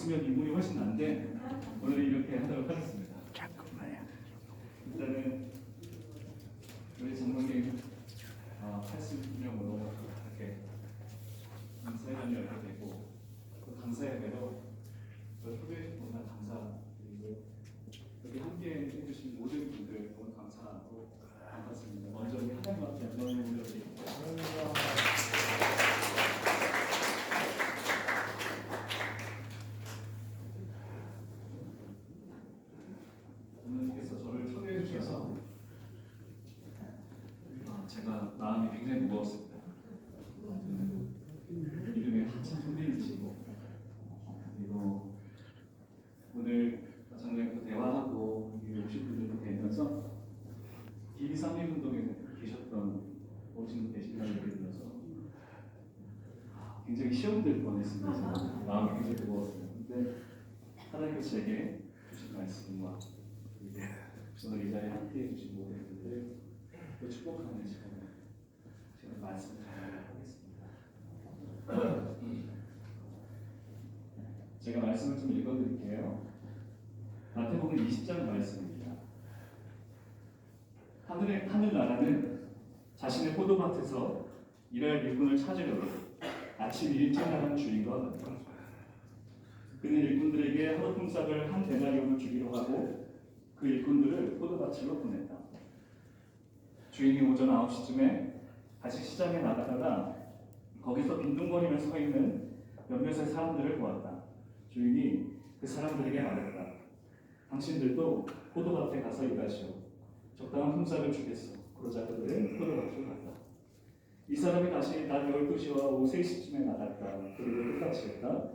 있으면 인물이 훨씬 난데 오늘 이렇게 하도록 하겠습니다. 일단은 우리 장로님 80명으로 이렇게 감사회관이 열게 되고 그 감사회대로 초대해 주셔서 감사드리고요. 여기 함께 해주신 모든 분들 너무 감사하고 반갑습니다. 먼저 우리 하나님 앞에 영광을 올려드리고 하나님께서 저를 초대해 주셔서 제가 마음이 굉장히 무거웠습니다. 이름에 한참 손님이시고 그리고 오늘 장로님과 대화하고 여기 오신 분들도 뵈면서 기리삼림운동에 계셨던 오신 분 계신다는 얘기를 들어서 굉장히 시험 될 뻔했습니다. 마음이 굉장히 무거웠어요. 근데 하나님께서 제게 주신 말씀과 그리고 오늘 이 자리에 함께해 주신 모든 분들 또 축복하는 시간을 제가 말씀을 전하도록 하겠습니다. 제가 말씀을 좀 읽어드릴게요. 마태복음 20장 말씀입니다. 하늘나라는 자신의 포도밭에서 일할 일꾼을 찾으려고 아침 일찍 나간 주인과 같다. 그는 일꾼들에게 하루 품삯을 한 데나리온을 주기로 하고 그 일꾼들을 포도밭으로 보냈다. 주인이 오전 9시쯤에 다시 시장에 나가다가 거기서 빈둥거리며 서 있는 몇몇의 사람들을 보았다. 주인이 그 사람들에게 말했다. 당신들도 포도밭에 가서 일하시오. 적당한 품삯을 주겠소. 그러자 그들은 포도밭으로 갔다. 이 사람이 다시 낮 12시와 오후 3시쯤에 나갔다. 그리고 똑같이 했다.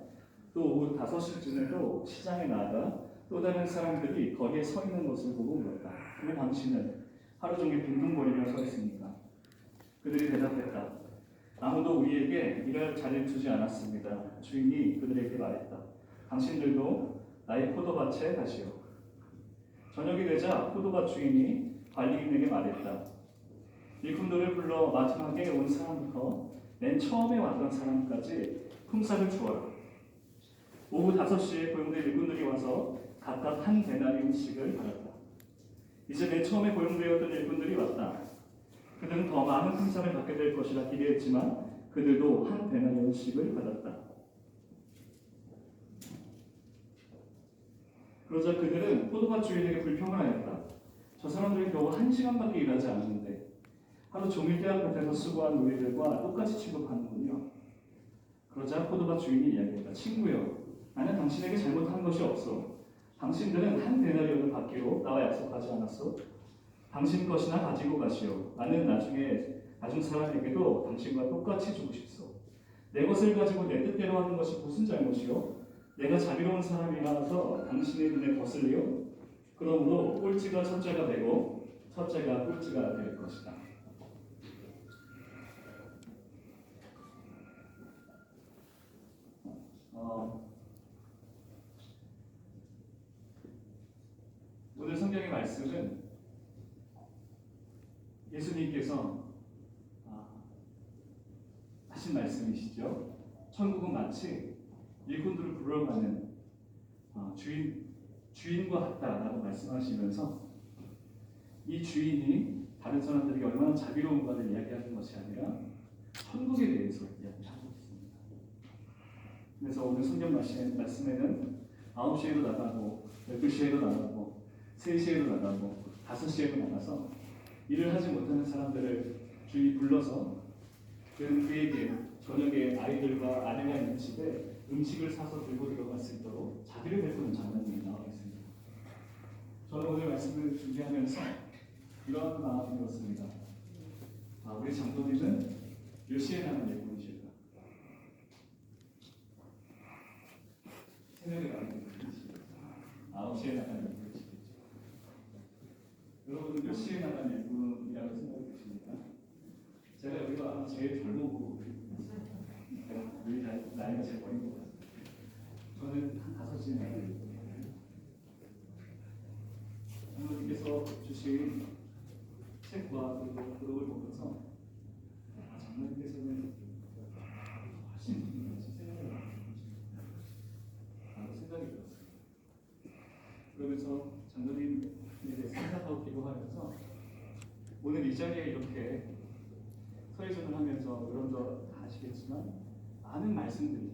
또 오후 5시쯤에도 시장에 나가 또 다른 사람들이 거기에 서 있는 것을 보고 물었다. 왜 당신은 하루 종일 빈둥거리며 서 있습니까? 그들이 대답했다. 아무도 우리에게 일할 자리를 주지 않았습니다. 주인이 그들에게 말했다. 당신들도 나의 포도밭에 가시오. 저녁이 되자 포도밭 주인이 관리인에게 말했다. 일꾼들을 불러 마지막에 온 사람부터 맨 처음에 왔던 사람까지 품삯을 주어라. 오후 5시에 고용된 일꾼들이 와서 각각 한 데나리온씩을 받았다. 이제 맨 처음에 고용되었던 일꾼들이 왔다. 그들은 더 많은 품삯을 받게 될 것이라 기대했지만 그들도 한 데나리온씩을 받았다. 그러자 그들은 포도밭 주인에게 불평을 하였다. 저 사람들이 겨우 1시간밖에 일하지 않았는데 하루 종일 떼약볕에서 수고한 우리들과 똑같이 취급하는군요. 그러자 포도밭 주인이 이야기했다. 친구여, 나는 당신에게 잘못한 것이 없어. 당신들은 한 데나리온을 받기로 나와 약속하지 않았어? 당신 것이나 가지고 가시오. 나는 나중에 나중 사람에게도 당신과 똑같이 주고 싶소. 내 것을 가지고 내 뜻대로 하는 것이 무슨 잘못이요? 내가 자비로운 사람이라서 당신의 눈에 거슬리요? 그러므로 꼴찌가 첫째가 되고 첫째가 꼴찌가 될 것이다. 오늘 성경의 말씀은 예수님께서 하신 말씀이시죠. 천국은 마치 일꾼들을 불러가는 주인과 같다라고 말씀하시면서 이 주인이 다른 사람들에게 얼마나 자비로운가를 이야기하는 것이 아니라 천국에 대해서 이야기하고 있습니다. 그래서 오늘 성경 말씀에는 9시에도 나가고 12시에도 나가고 3시에도 나가고 5시에도 나가서 일을 하지 못하는 사람들을 주인이 불러서 그에게 저녁에 아이들과 아내가 있는 집에 음식을 사서 들고 들어갈 수 있도록 자비를 베푸는 장면이 나와 있습니다. 저는 오늘 말씀을 준비하면서 이런 마음이 들었습니다. 우리 장로님은 몇 시에 나가는 예쁜이실까? 새벽에 나가는 예쁜이실까? 9시에 나가는 예쁜이실까? 여러분은 몇 시에 나가는 예쁜이라고 생각이 드십니까? 제가 여기가 제일 젊어 보고 우리 나이가 제일 어린 것 같아요. 저는 한 5시에 나가는 예쁜이에요. 장로님께서 주신 책과 그리고 그룹을 보면서 장로님께서는 훨씬 생각을 많이 해주십니다. 라고 이 자리에 이렇게 서예전을 하면서 여러분도 다 아시겠지만 많은 말씀들이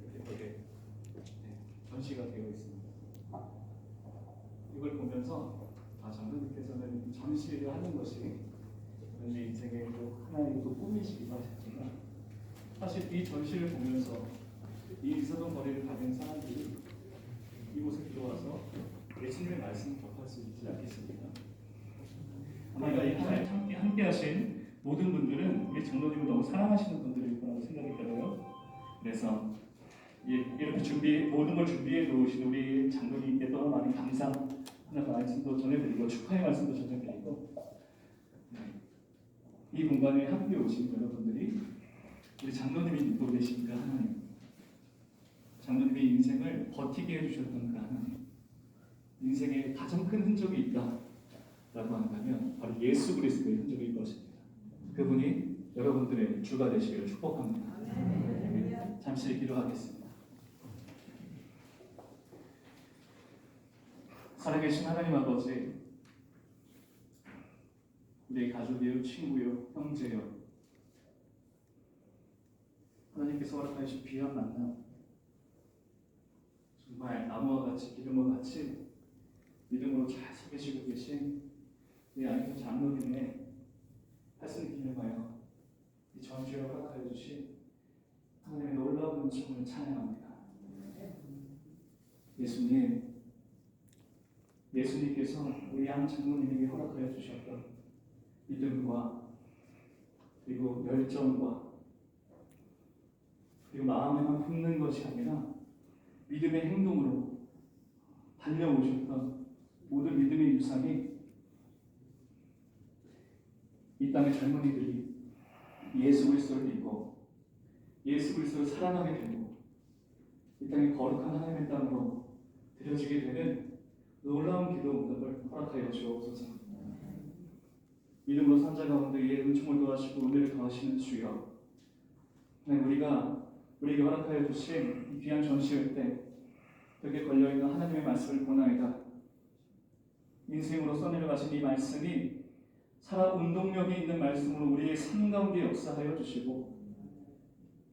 이렇게 벽에 전시가 되어 있습니다. 이걸 보면서 장로님께서는 전시를 하는 것이 내 인생의 또 하나의 또 꿈이시기도 하셨지만 사실 이 전시를 보면서 이 이서동 거리를 가는 사람들이 이곳에 들어와서 예수님의 말씀을 접할 수 있지 않겠습니까? 아마 이 함께 하신 모든 분들은 우리 장로님을 너무 사랑하시는 분들일 거라고 생각이 들어요. 그래서 이렇게 모든 걸 준비해 놓으신 우리 장로님께 또 많은 감사 하는 말씀도 전해드리고 축하의 말씀도 전해드리고 이 공간에 함께 오신 여러분들이 우리 장로님이 믿고 계신 그 하나님, 장로님의 인생을 버티게 해주셨던 그 하나님, 인생에 가장 큰 흔적이 있다라고 한다면 바로 예수 그리스도의 흔적일 것입니다. 그분이 여러분들의 주가 되시기를 축복합니다. 잠시 기도하겠습니다. 살아계신 하나님 아버지, 우리의 가족이요, 친구요, 형제요, 하나님께서 허락하신 귀한 만남, 정말 나무와 같이 기름과 같이 믿음으로 잘 섬기시고 계신 우리 안에서 장로님의 말씀을 기념하여 이 전주에 허락하여 주신 하나님의 놀라운 은총을 찬양합니다. 예수님께서 우리 양 장로님에게 허락하여 주셨던 믿음과 그리고 열정과 그리고 마음에만 품는 것이 아니라 믿음의 행동으로 달려오셨던 모든 믿음의 유산이 이 땅의 젊은이들이 예수 그리스도를 믿고 예수 그리스도를 사랑하게 되고 이 땅의 거룩한 하나님의 땅으로 들여지게 되는 놀라운 기도 응답을 허락하여 주옵소서. 믿음으로 산 자 가운데 이 은총을 더하시고 은혜를 더하시는 주여, 우리에게 허락하여 주신 이 귀한 전시회 때 벽에 걸려있는 하나님의 말씀을 보나이다. 인생으로 써내려가신 이 말씀이 살아 운동력이 있는 말씀으로 우리의 삶 가운데 역사하여 주시고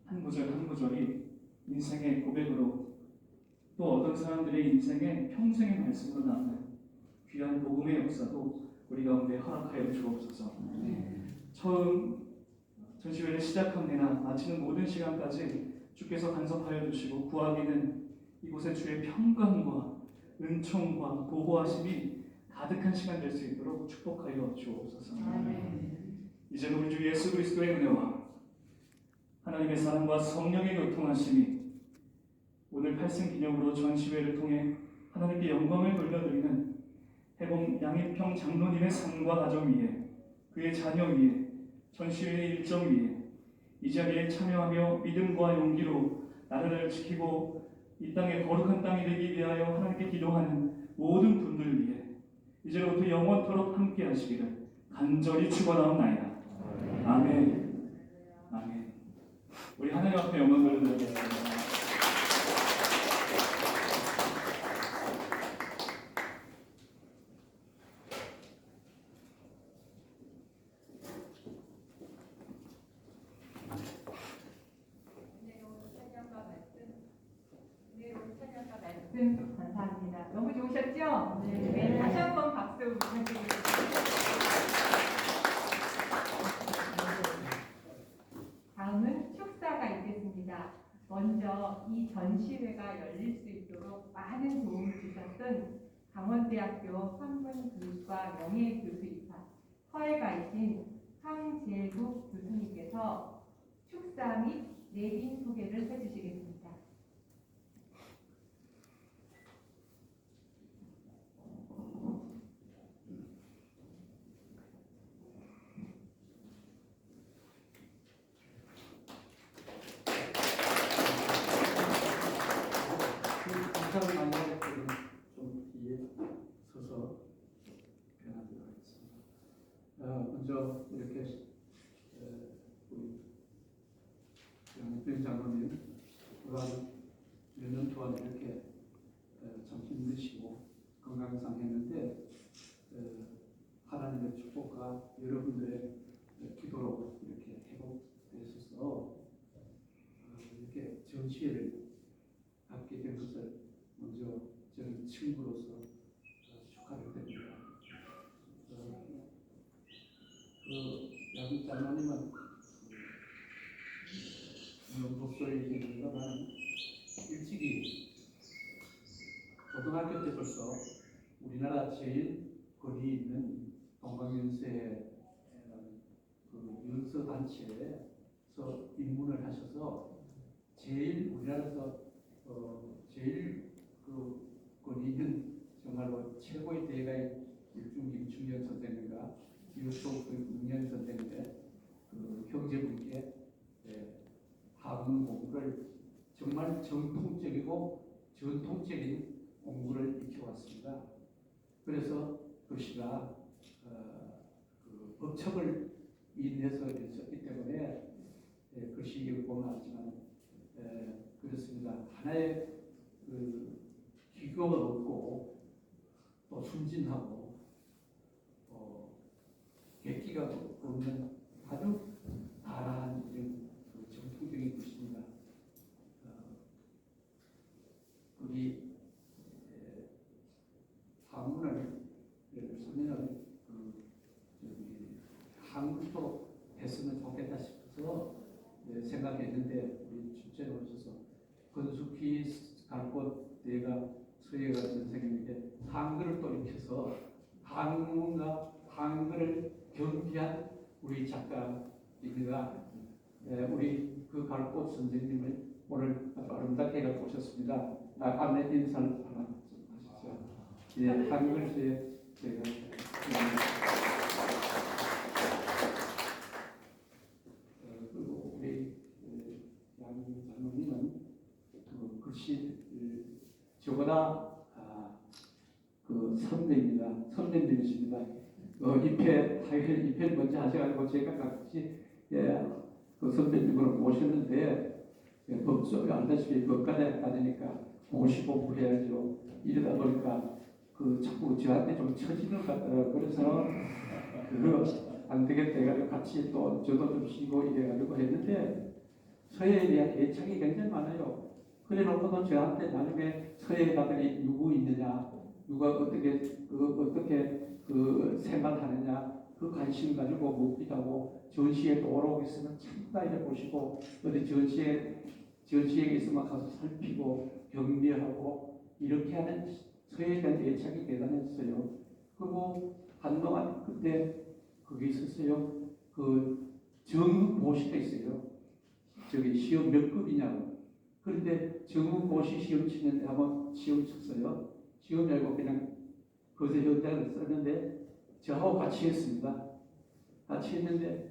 한 구절 한 구절이 인생의 고백으로 또 어떤 사람들의 인생의 평생의 말씀으로 남는 귀한 복음의 역사도 우리 가운데 허락하여 주옵소서. 처음 전시회를 시작한 데나 마치는 모든 시간까지 주께서 간섭하여 주시고 구하기는 이곳에 주의 평강과 은총과 보호하심이 가득한 시간 될 수 있도록 축복하여 주옵소서. 이제는 우리 주 예수 그리스도의 은혜와 하나님의 사랑과 성령의 교통하심이 오늘 8생 기념으로 전시회를 통해 하나님께 영광을 돌려드리는 해봉 양희평 장로님의 삶과 가정 위에, 그의 자녀 위에, 전시회의 일정 위에 이 자리에 참여하며 믿음과 용기로 나라를 지키고 이 땅의 거룩한 땅이 되기 위하여 하나님께 기도하는 모든 분들 위해 이제로부터 영원토록 함께 하시기를 간절히 축원하옵나이다. 아멘. 아멘. 우리 하나님 앞에 영광을 돌려드리겠습니다. 감사합니다. 너무 좋으셨죠? 네. 다시 한번 박수 부탁드리겠습니다. 다음은 축사가 있겠습니다. 먼저 이 전시회가 열릴 수 있도록 많은 도움을 주셨던 강원대학교 한문교육과 명예교수이사 서예가이신 황재국 교수님께서 축사 및 내빈 소개를 해주시겠습니다. 인사를 많이 하기 때문에 좀 뒤에 서서 변하도록 하겠습니다. 먼저 이렇게 우리 양희평 장로님 지혜를 갖게 된 것을 먼저 저는 친구로서 축하를 드립니다. 양 장로님은 목소리 얘기입니다. 나는 일찍이 고등학교 때 벌써 우리나라 제일 거리 있는 동방연세 그 연서 단체에서 입문을 하셔서 제일 우리나라에서 제일 그 거리 있는 정말로 최고의 대가인 김충현 선생님과 유소국명 선생님의 그 형제분께 학문 공부를 정말 정통적이고 전통적인 공부를 익혀왔습니다. 그래서 글씨가 그 법칙을 인해서 있었기 때문에 글씨 읽어보면 알지만 그렇습니다. 하나의 그 기교가 없고 또 순진하고 객기가 없는 아주 다양한 이런 그 정통적인 글씨입니다. 우리 한문을 쓰면은 한글도 했으면 좋겠다 싶어서 생각했는데 우리 주제로 오셔서 권숙희 갈꽃 대가 서예가 선생님에게 한글을 또 익혀서 한문과 한글을 겸비한 우리 작가입니다. 우리 그 갈꽃 선생님을 오늘 아주 아름답게 갖고 오셨습니다. 안내 인사를 하나 좀 하시죠. 예, 한글시에 제가 그리고 우리 양 장로님은 그 글씨 저보다 그 선배님이십니다. 입회 먼저 하셔가지고 제가 같이 그 선배님으로 모셨는데 법조 알다시피 법관에 받으니까 55부 해야죠. 이러다 보니까 그 자꾸 저한테 좀 처지는 것 같더라고요. 그래서 안 되겠다 해가지고 같이 또 저도 좀 쉬고 이래가지고 했는데 서예에 대한 애착이 굉장히 많아요. 그래 놓고도 저한테 나중에 서예가들이 누구 있느냐, 누가 어떻게 그 생활하느냐 그 관심 가지고 묻기도 하고 전시에 오러 있으면 참다 보시고 어디 전시에 있으면 가서 살피고 경비하고 이렇게 하는 서예에 대한 애착이 대단했어요. 그리고 한동안 그때 거기 있었어요. 그 정보시가 있어요. 저기 시험 몇 급이냐고. 그런데 정보시 시험 치는데 한번 시험 쳤어요. 시험 열고 그냥 거기서 현장을 썼는데 저하고 같이 했습니다. 같이 했는데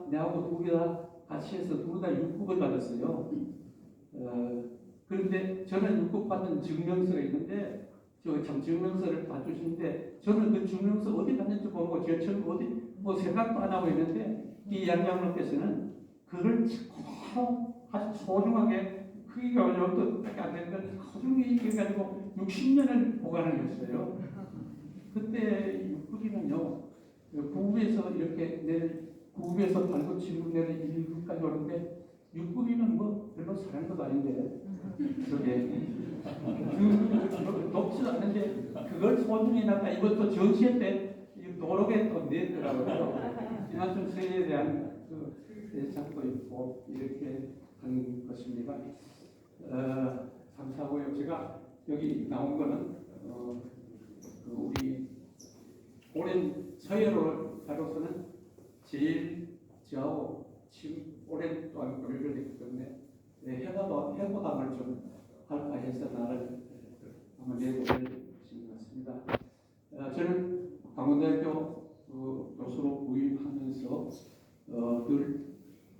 내하고 둘이 다 같이 해서 둘 다 6급을 받았어요. 그런데 저는 6급 받은 증명서가 있는데 참 증명서를 다 주시는데 저는 그 증명서 어디 갔는지 모르고 제일 처음 어디 뭐 생각도 안 하고 있는데 이 양장로께서는 그걸 아주 소중하게 크기가 어려도 딱 안 되는 걸 소중히 해가지고 60년을 보관을 했어요. 그때 6급이면요 구급에서 이렇게 구급에서 발고치고 내를 1급까지 오는데 6급이면 뭐 별로 사는 것도 아닌데 저게 높지도 않은데 그걸 소중히 해놨다. 이것도 전시회 때 도록에 또 냈더라고요. 이만큼 서예에 대한 그 애착도 있고 이렇게 하는 것입니다. 감사하고요. 제가 여기 나온 거는 그 우리 오랜 서예로서는 제일 저하고 지금 오랜 동안 교류를 했기 때문에 해보담을 좀 할까 해서 나를 한번 내보낼 것인 것 같습니다. 저는 강원대학교 교수로 부임하면서 늘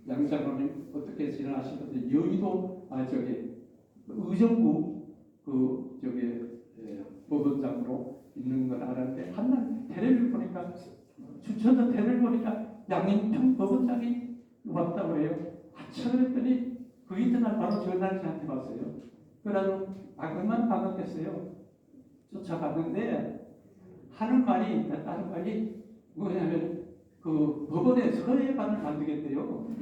양장로님 어떻게 지내시는지 여의도 의정부 법원장으로 있는 걸 알았는데 한날 테레비를 보니까 주천도 테레비를 보니까 양인평 법원장이 왔다고 해요. 그랬더니 그 이튿날 바로 전화를 저한테 왔어요. 그래서 얼마나 반갑겠어요. 쫓아갔는데 하는 말이 다른 말이 뭐냐면 그 법원에 서예관을 만들겠대요.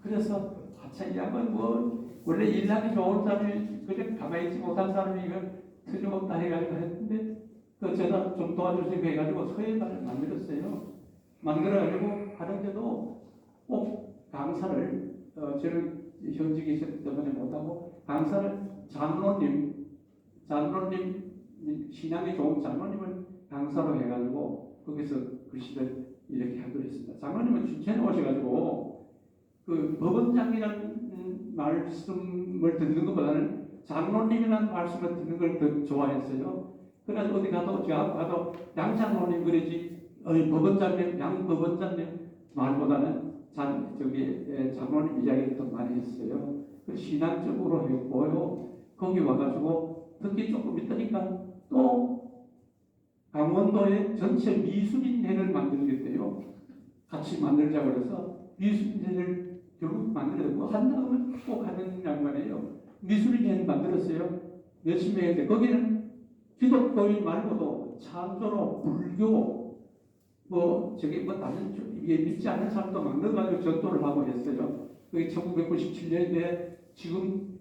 그래서 이 양은 뭐 원래 일하기 좋은 사람이 그냥 가만히 있지 못한 사람이 이거 틀림없다 해가지고 했는데 그 제가 좀 도와주시고 해가지고 서예관을 만들었어요. 만들어가지고 하는데도 꼭 강사를 저는 현직에 있었기 때문에 못하고 강사를 장로님 신앙이 좋은 장로님을 강사로 해가지고 거기서 글씨를 이렇게 하기로 했습니다. 장로님은 춘천에 오셔가지고 그 법원장이라는 말씀을 듣는 것보다는 장로님이라는 말씀을 듣는 걸 더 좋아했어요. 그래서 어디 가도 제가 가도 양장로님 그러지 법원장님 양법원장님 말보다는 장로님 이야기를 더 많이 했어요. 그 신앙적으로 했고요. 거기 와가지고 특히 조금 있다니까 또 강원도에 전체 미술인회를 만들겠대요. 같이 만들자고 그래서 미술인회를 결국 만들었고 한다면 꼭 하는 양반이에요. 미술인회를 만들었어요. 열심히 했는데 거기는 기독교인 말고도 찬조로 불교 뭐 다른 믿지 않는 사람도 막 넣어가지고 전도를 하고 했어요. 그게 1997년인데 지금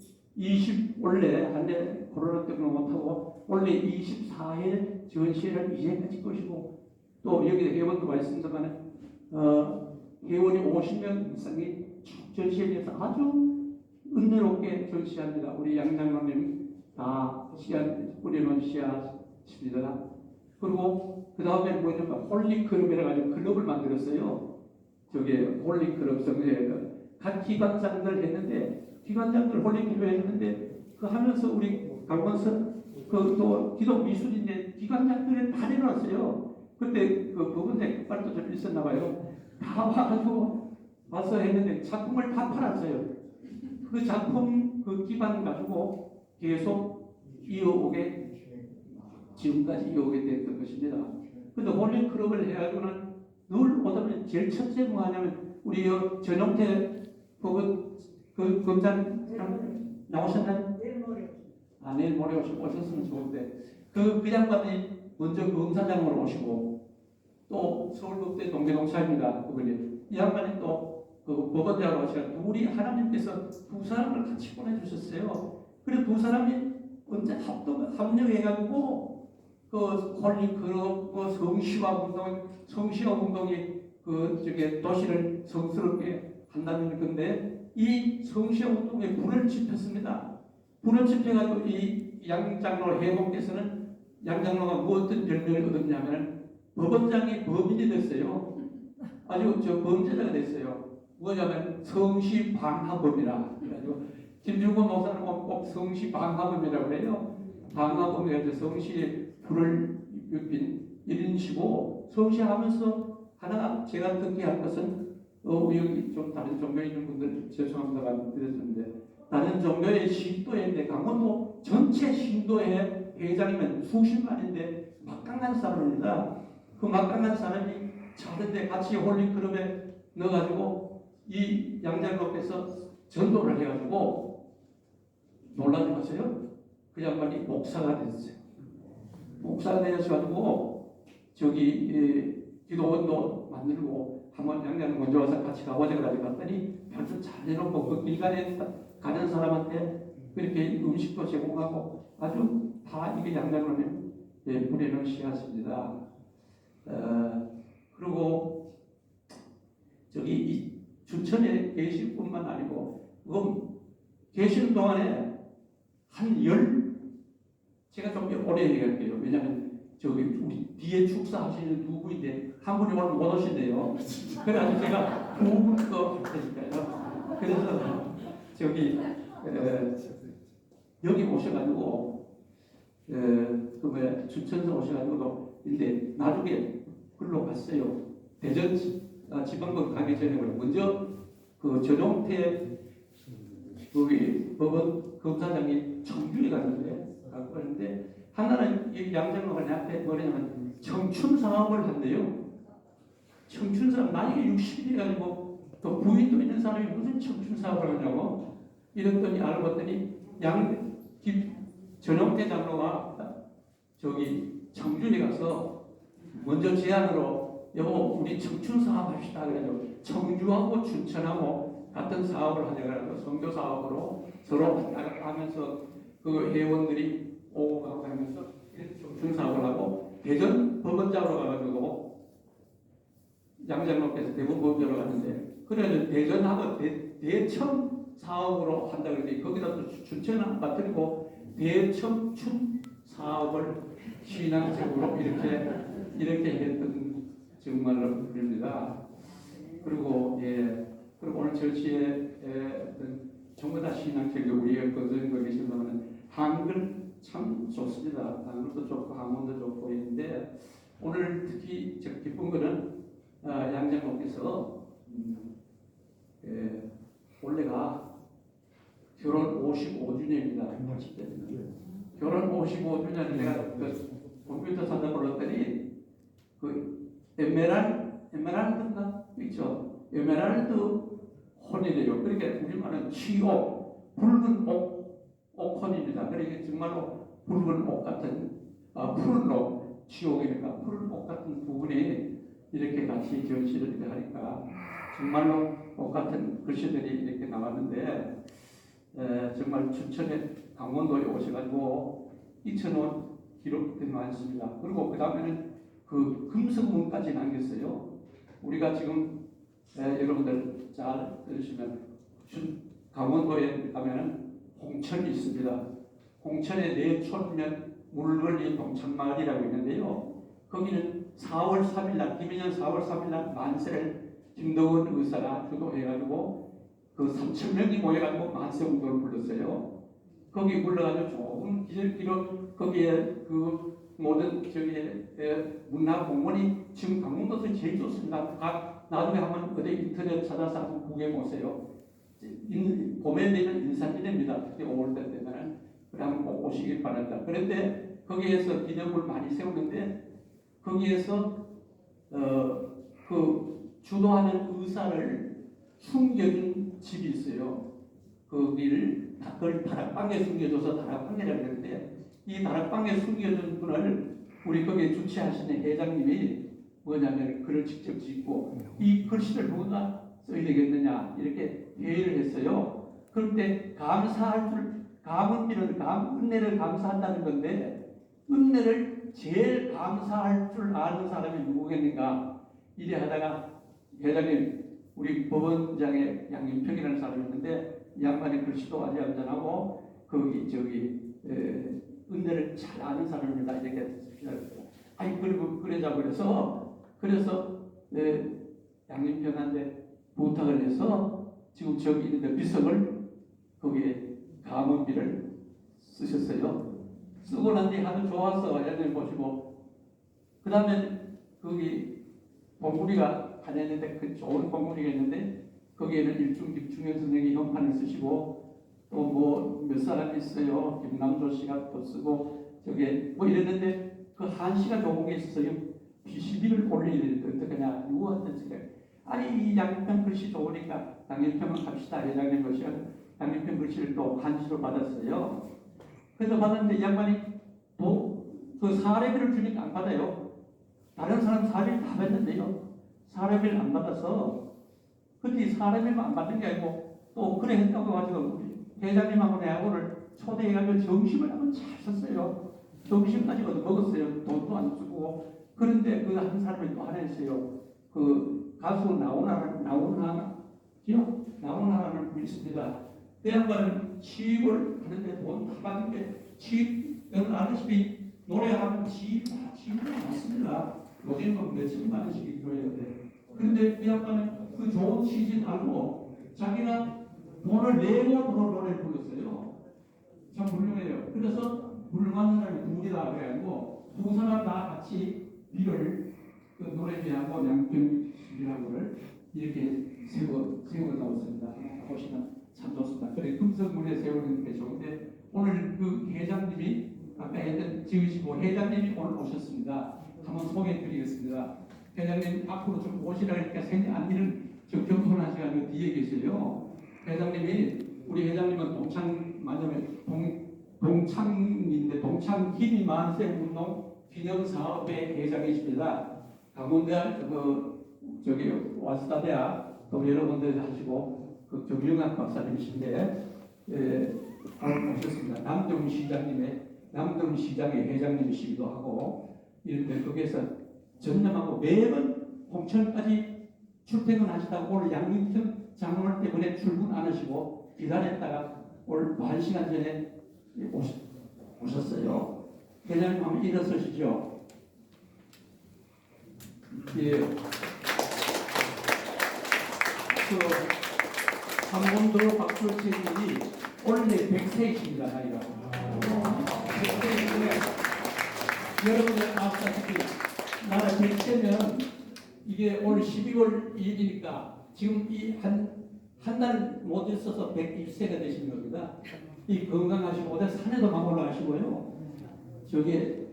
원래 한해 코로나 때문에 못하고 원래 24회 전시회를 이제까지 것이고 또 여기 회원도 와 있습니다만 회원이 50명 이상이 전시회에서 아주 은혜롭게 전시합니다. 우리 양장로님 다 뿌려놓은 씨앗입니다. 그리고 그 다음에 뭐냐면 홀리클럽이라 가지고 클럽을 만들었어요. 저게 홀리클럽 성회에 각 기관장들 했는데 기관장들 홀리클럽 했는데 그 하면서 우리 강원서 또 기독 미술인데 기관장들을 다 내놨어요. 그때 그 부분에 급발도 좀 있었나 봐요. 다 와가지고 와서 했는데 작품을 다 팔았어요. 그 작품 그 기반 가지고 계속 지금까지 이어오게 됐던 것입니다. 근데 홀리클럽을 해가지고는 늘 오다면 제일 첫째 뭐 하냐면 우리 전용태 그 검장 나오셨나요? 내일 모레 오셨으면 좋은데 그 양반이 먼저 검사장으로 오시고 또 서울법대 동계동차입니다. 그분이 이 양반이 또 그 법원장으로 오시고 둘이 하나님께서 두 사람을 같이 보내주셨어요. 그래서 두 사람이 언제 합력해가지고 그 홀리클럽 성시화 운동이 도시를 성스럽게 한다는 건데 이 성시화 운동에 불을 지폈습니다. 불을 지펴가지고 이 양장로 해공께서는 양장로가 무엇든 별명을 얻었냐면 법원장이 범인이 됐어요. 아주 범죄자가 됐어요. 뭐냐면 성시방화범이라 그래가지고 김중곤 목사는 꼭 성시방화범이라고 그래요. 방화범이라서 성시에 불을 입힌 1인시고 성시하면서 하나 제가 특이한 것은 여기 좀 다른 종교에 있는 분들 죄송합니다 말씀드렸는데 다른 종교의 신도회인데 강원도 전체 신도회 회장이면 수십만인데 막강한 사람입니다. 그 막강한 사람이 자는데 같이 홀리클럽에 넣어가지고 이 양장로께서 전도를 해가지고 놀라지 마세요. 그 양반이 목사가 됐어요. 목사가 되셔가지고 기도원도 만들고 한번 양장로 먼저 와서 같이 가보자 그래가지고 갔더니 별도 잘 해놓고 그 길가에 가는 사람한테 그렇게 음식도 제공하고 아주 다 이게 양장로님 뿌리는 씨앗입니다. 그리고 이 춘천에 계실 뿐만 아니고 계시는 동안에 제가 좀 오래 얘기할게요. 왜냐하면 우리 뒤에 축사하시는 두 분인데 한 분이 오늘 못 오신대요. 그래가지고 제가 두 분도 했으니까요. 그래서 여기 오셔가지고 춘천에서 오셔가지고도 근데 나중에 글로 갔어요. 대전 지방법 가기 전에 먼저 그 전용태 법원 검사장이 청주에 갔는데 하나는 이 양장로가 나한테 뭐냐면 청춘 사업을 한대요. 청춘 사업 나이가 60이 돼가지고 또 부인도 있는 사람이 무슨 청춘 사업을 하냐고 이랬더니 알고 봤더니 전용태 장로가 청주에 가서 먼저 제안으로 여보 우리 청춘 사업 합시다 그래가지고 청주하고 춘천하고 같은 사업을 하려고 선교 사업으로 서로 하면서 그 회원들이 오고 가고 하면서 중 사업을 하고 대전 법원장으로 가가지고 양장로께서 대부분 법원장으로 갔는데 그래서 대전하고 대청 사업으로 한다 그랬더니 거기다 또 춘천 아파트고 대청 춘 사업을 신앙적으로 이렇게 했던 정말로 그럽니다. 그리고 그리고 오늘 절치에 어떤 전부 다 신앙적으로 우리가 거저 계신 분은 한글 참 좋습니다. 한글도 좋고 한문도 좋고 있는데 오늘 특히 저 기쁜 거는 양장로께서 올해가 결혼 55주년입니다. 결혼 55주년 내가 그 컴퓨터 사다 불렀더니 그 에메랄드인가 있죠. 에메랄드 혼이래요. 그러니까 우리말은 취옥, 붉은 옥혼입니다. 그러니까 정말로 붉은 옥 같은 푸른 옥, 취옥이니까 푸른 옥 같은 부분이 이렇게 같이 결실을 하니까 정말로 옥 같은 글씨들이 이렇게 나왔는데 정말 춘천에 강원도에 오셔가지고 2,000원 기록들이 많습니다. 그리고 그 다음에는 그 금성문까지 남겼어요. 우리가 지금 여러분들 잘 들으시면 강원도에 가면은 홍천이 있습니다. 홍천의 내촌면 물건리 동천마을이라고 있는데요. 거기는 4월 3일날 김인년 4월 3일날 만세를 김덕원 의사가 주도해가지고 그 3,000명이 모여가지고 만세 운동을 불렀어요. 거기 불러가지고 조금 기록 거기에 그 모든 문화 공원이 지금 강원도에서 제일 좋습니다. 나중에 한번 어디 인터넷 찾아서 한번 구경해 보세요. 봄에 되면 인산이됩니다. 특히 5월달 되면은 그래 한번 꼭 오시길 바랍니다. 그런데 거기에서 기념을 많이 세우는데 거기에서 그 주도하는 의사를 숨겨준 집이 있어요. 거기를 그걸 다락방에 숨겨줘서 다락방이라고 그러는데 이 다락방에 숨겨준 분을 우리 거기에 주최하시는 회장님이 뭐냐면 글을 직접 짓고 이 글씨를 누가 써야 되겠느냐 이렇게 회의를 했어요. 그런데 감사할 줄 은혜를 감사한다는 건데 은혜를 제일 감사할 줄 아는 사람이 누구겠는가 이래 하다가 회장님 우리 법원장의 양윤평이라는 사람이 있는데 이 양반의 글씨도 아주 얌전하고 거기 은혜를 잘 아는 사람입니다. 이렇게 아니 그리고 그러자고 그래서 양윤평한테 부탁을 해서 지금 저기 있는데 비석을 거기에 감언비를 쓰셨어요. 쓰고 난 뒤에 아주 좋아서 애들 보시고 그 다음에 거기 봉구리가 하나 있는데 그 좋은 봉구리가 있는데 거기에는 일중 김충현 선생이 형판을 쓰시고 또 뭐 몇 사람이 있어요. 김남조 씨가 또 쓰고 저게 뭐 이랬는데 그 한 씨가 좋은 게 있어요. 비시비를 올려야 되는데 어떡하냐 누구한테 쓰게 아니 이 양평 글씨 좋으니까 양평만 갑시다. 회장님 글씨가 양평 글씨를 또 한시로 받았어요. 그래서 받았는데 이 양반이 그 사례비를 주니까 안 받아요. 다른 사람 사례비를 다 받는데요. 사례비를 안 받아서 근데 사례비만 안 받는 게 아니고 또 그래 했다고 가지고 회장님하고 내하고를 초대해가지고 점심을 한번 잘 썼어요. 점심까지 얻어 먹었어요. 돈도 안 주고 그런데 그 한 사람이 또 하나 있어요. 그 가수 나훈아라는 분 있습니다. 그 양반은 취입을 하는데 돈 다 받는데 여러분 아시다시피 노래하면 취입이 많습니다. 요즘은 몇천만 원씩 들어야 돼. 그런데 그 양반은 그 좋은 취지 알고 자기가 돈을 내고 노래를 불렀어요. 참 훌륭해요. 그래서 훌륭한 사람이 둘이다 그래가지고 두 사람 다 같이 비를 그 노래비하고 양평비하고를 이렇게 세워 나왔습니다. 보시면 참 좋습니다. 그래 금성문에 세우는 게 좋은데 오늘 그 회장님이 아까 지으시고 회장님이 오늘 오셨습니다. 한번 소개해드리겠습니다. 회장님 앞으로 좀 오시라니까 생각 일은 저 겸손하셔가지고 뒤에 계세요. 회장님이 우리 회장님은 동창인데 동창 기미 만세 운동 기념 사업의 회장이십니다. 강원대 저기 와스다 대학 또 여러분들 하시고 그 유영학 박사님이신데 오셨습니다. 남동 시장의 회장님이시기도 하고 이런데 거기에서 전념하고 매번 홍천까지 출퇴근하시다가 오늘 양민평 장로를 때문에 출근 안 하시고 기다렸다가 오늘 1시간 전에 오셨어요. 회장님 한번 일어서시죠. 예. 강원도 박수철님이 원래 100세이십니다. 나이가 100세인데 여러분들 아시다시피 나라 100세면 이게 올 12월 2일이니까 지금 이 한 달 못 있어서 101세가 되신 겁니다. 이 건강하시고 어디 산에도 막 올라가시고요. 저기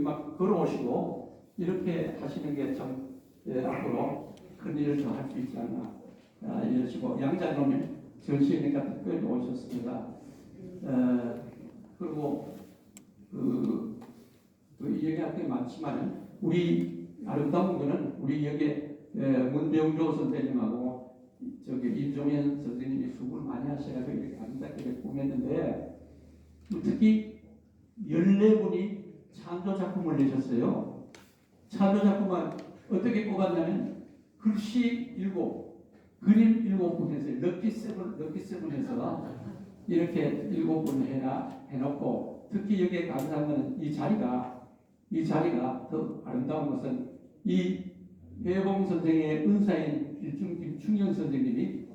막 걸어오시고 이렇게 하시는 게 참 앞으로 큰 일을 더 할 수 있지 않나 이러시고 양장로님 전시회니까 특별히 오셨습니다. 그리고 그 얘기할 게 많지만 우리 아름다운 거는 우리 여기에 문병조 선생님하고 저기 임종현 선생님이 수고를 많이 하셔가지고 이렇게 아름답게 꾸몄는데 특히 14분이 창조 작품을 내셨어요. 창조 작품은 어떻게 뽑았냐면 글씨 7, 그림 7분에서 럭키 세븐에서 이렇게 7분 해놓고 특히 여기에 감사한 것은 이 자리가 더 아름다운 것은 이 회봉 선생의 은사인 김충현 선생님이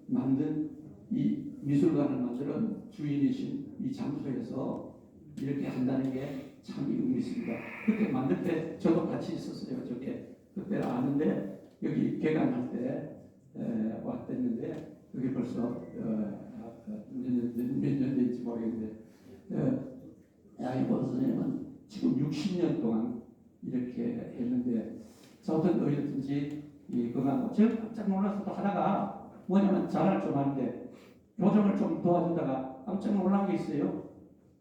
만든 이 미술관을 만드는 주인이신 이 장소에서 이렇게 한다는 게 참 의미 있습니다. 그때 만들 때 저도 같이 있었어요. 그때 아는데 여기 개관할 때 왔댔는데 그게 벌써 몇 년 됐지 모르겠는데 양희보 선생님은 지금 60년 동안 이렇게 했는데 저도 어쨌든지 그거 제가 깜짝 놀라서 또 하다가 뭐냐면 잘할 줄 아는데 교정을 좀 도와주다가 깜짝 놀란 게 있어요.